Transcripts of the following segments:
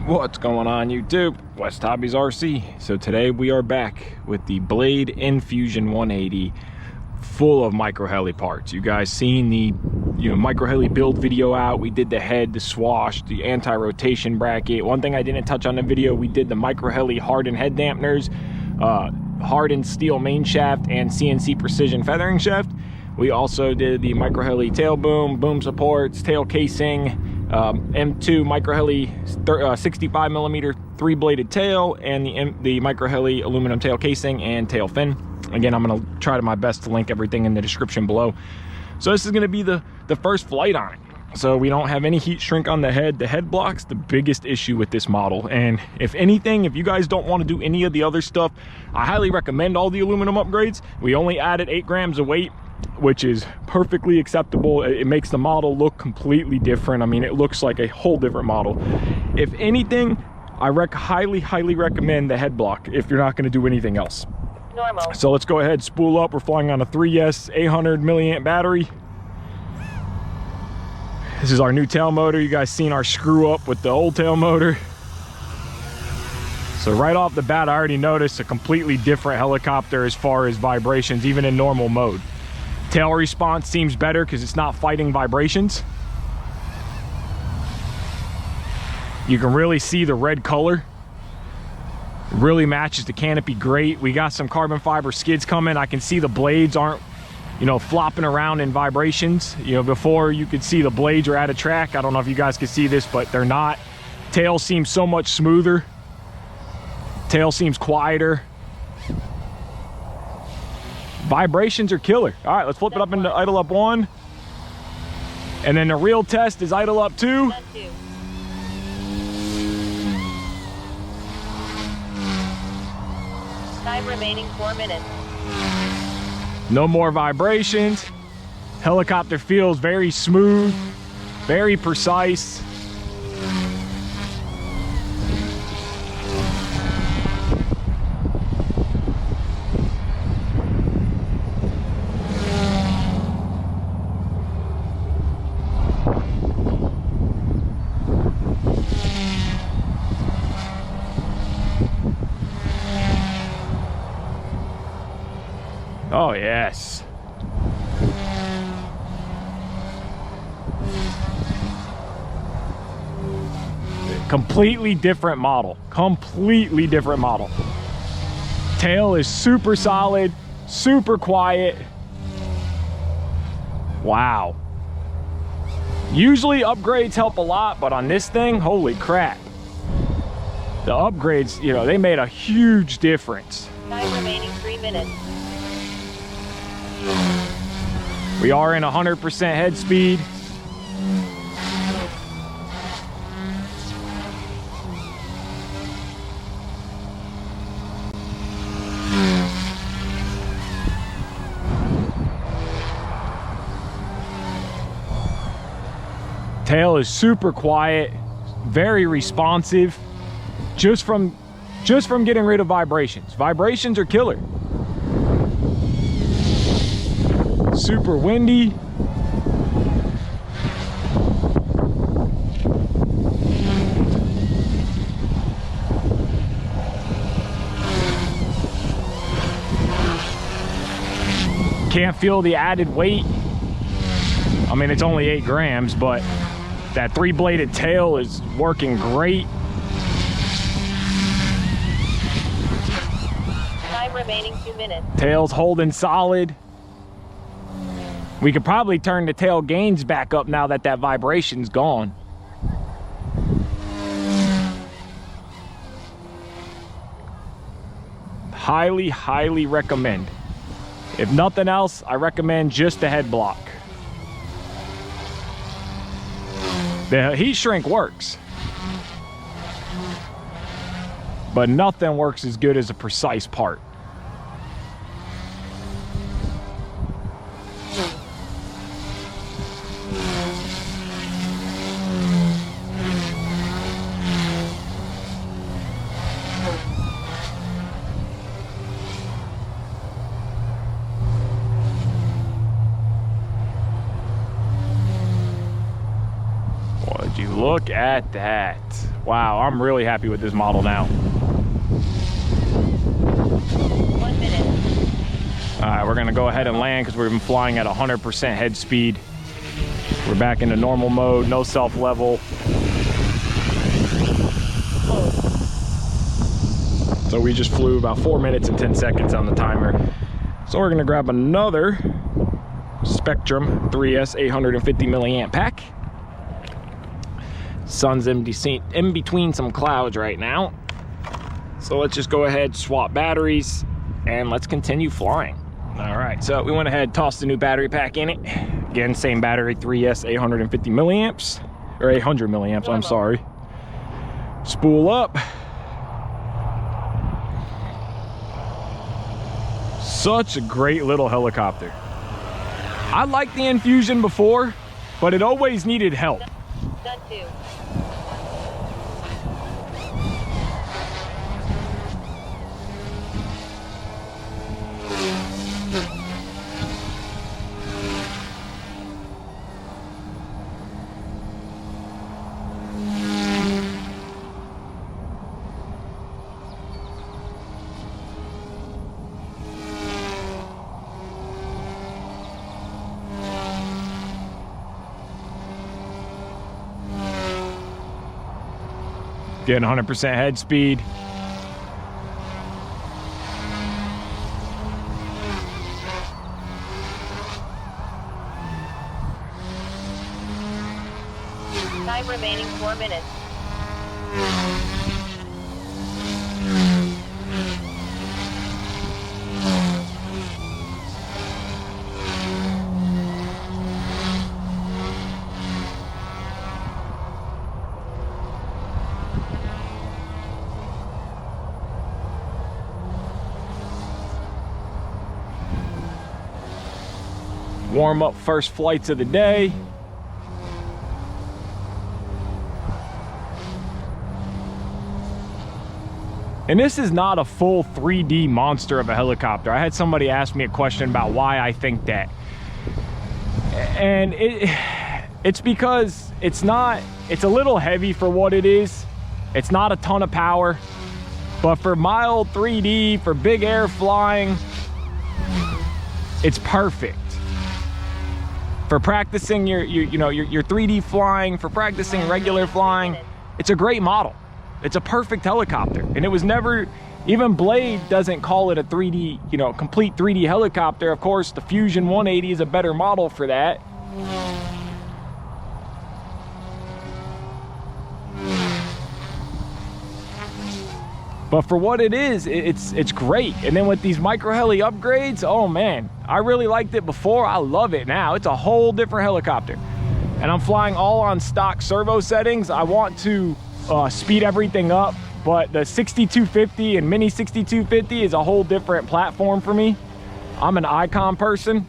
What's going on YouTube? West Hobbies RC. So today we are back with the Blade Infusion 180 full of MicroHeli parts. You guys seen the MicroHeli build video out. We did the head, the swash, the anti-rotation bracket. One thing I didn't touch on the video, we did the MicroHeli hardened head dampeners, hardened steel main shaft, and CNC precision feathering shaft. We also did the MicroHeli tail boom, boom supports, tail casing, M2 MicroHeli 65 millimeter 3-bladed tail, and the MicroHeli aluminum tail casing and tail fin. Again, I'm going to try my best to link everything in the description below. So this is going to be the first flight on it. So we don't have any heat shrink on the head. The head block's the biggest issue with this model. And if anything, if you guys don't want to do any of the other stuff, I highly recommend all the aluminum upgrades. We only added 8 grams of weight, which is perfectly acceptable. It makes the model look completely different. I mean, it looks like a whole different model. If anything, I highly recommend the head block if you're not going to do anything else. Normal. So let's go ahead, spool up. We're flying on a 3S 800 milliamp battery. This is our new tail motor. You guys seen our screw up with the old tail motor. So right off the bat, I already noticed a completely different helicopter as far as vibrations, even in normal mode. Tail response seems better because it's not fighting vibrations. You can really see the red color. It really matches the canopy great. We got some carbon fiber skids coming. I can see the blades aren't, flopping around in vibrations. Before you could see the blades are out of track. I don't know if you guys can see this, but they're not. Tail seems so much smoother. Tail seems quieter. Vibrations are killer. All right, let's flip it up into idle up 1. And then the real test is idle up 2. Time remaining 4 minutes. No more vibrations. Helicopter feels very smooth, very precise. Oh, yes. Completely different model. Completely different model. Tail is super solid, super quiet. Wow. Usually upgrades help a lot, but on this thing, holy crap. The upgrades, they made a huge difference. Time remaining 3 minutes. We are in 100% head speed. Tail is super quiet, very responsive, just from getting rid of vibrations. Vibrations are killer. Super windy. Can't feel the added weight. I mean, it's only 8 grams, but that 3-bladed tail is working great. Time remaining 2 minutes. Tail's holding solid. We could probably turn the tail gains back up now that that vibration's gone. Highly recommend. If nothing else, I recommend just the head block. The heat shrink works, but nothing works as good as a precise part. Would you look at that? Wow, I'm really happy with this model now. 1 minute. All right, we're gonna go ahead and land because we've been flying at 100% head speed. We're back into normal mode, no self-level. So we just flew about 4 minutes and 10 seconds on the timer. So we're gonna grab another Spectrum 3S 850 milliamp pack. Sun's in between some clouds right now. So let's just go ahead, swap batteries, and let's continue flying. All right, so we went ahead, tossed a new battery pack in it. Again, same battery, 3S 850 milliamps, or 800 milliamps, I'm sorry. Spool up. Such a great little helicopter. I liked the Infusion before, but it always needed help. Done 2. Getting 100% head speed. Time remaining 4 minutes. Warm up first flights of the day. And this is not a full 3D monster of a helicopter. I had somebody ask me a question about why I think that. And it's because it's a little heavy for what it is. It's not a ton of power, but for mild 3D, for big air flying, it's perfect. For practicing your 3D flying, for practicing regular flying, it's a great model. It's a perfect helicopter. And it was never, even Blade doesn't call it a 3D, complete 3D helicopter. Of course, the Fusion 180 is a better model for that. But for what it is, it's great. And then with these MicroHeli upgrades, oh man, I really liked it before. I love it now. It's a whole different helicopter. And I'm flying all on stock servo settings. I want to speed everything up, but the 6250 and Mini 6250 is a whole different platform for me. I'm an Icon person.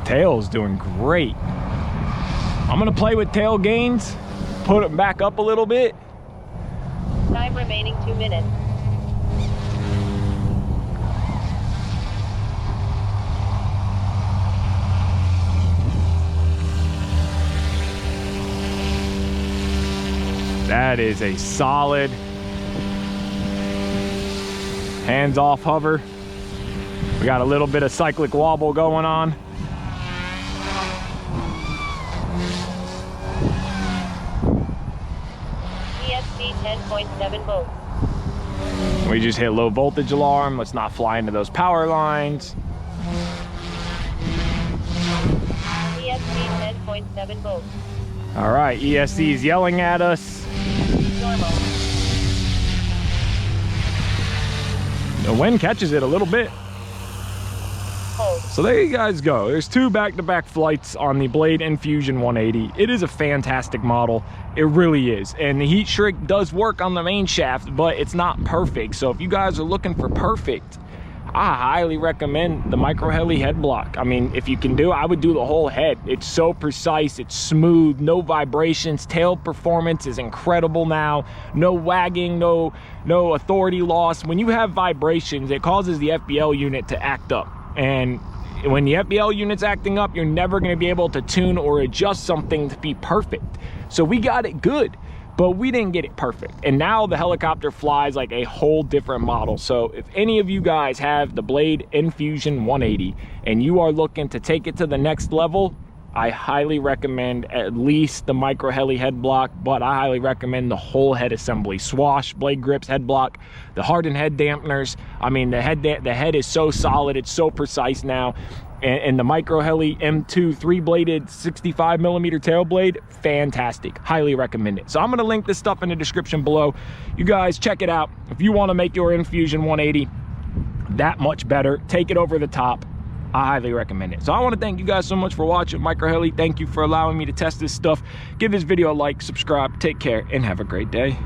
Tail's doing great. I'm gonna play with tail gains, put it back up a little bit. Time remaining 2 minutes. That is a solid hands-off hover. We got a little bit of cyclic wobble going on. ESC 10.7 volts. We just hit low voltage alarm. Let's not fly into those power lines. ESC 10.7 volts. All right, ESC is yelling at us. Normal. The wind catches it a little bit. Hold. So there you guys go. There's 2 back-to-back flights on the Blade Infusion 180. It is a fantastic model. It really is. And the heat shrink does work on the main shaft, but it's not perfect. So if you guys are looking for perfect, I highly recommend the MicroHeli head block. I mean, if you can do it, I would do the whole head. It's so precise, it's smooth, no vibrations, tail performance is incredible now, no wagging, no authority loss. When you have vibrations, it causes the FBL unit to act up. And when the FBL unit's acting up, you're never gonna be able to tune or adjust something to be perfect. So we got it good, but we didn't get it perfect. And now the helicopter flies like a whole different model. So if any of you guys have the Blade Infusion 180 and you are looking to take it to the next level, I highly recommend at least the MicroHeli head block, but I highly recommend the whole head assembly. Swash, blade grips, head block, the hardened head dampeners. I mean, the head is so solid, it's so precise now. And the MicroHeli M2 3-bladed 65mm tail blade, fantastic. Highly recommend it. So I'm gonna link this stuff in the description below. You guys check it out. If you wanna make your Infusion 180 that much better, take it over the top, I highly recommend it. So I wanna thank you guys so much for watching MicroHeli. Thank you for allowing me to test this stuff. Give this video a like, subscribe, take care, and have a great day.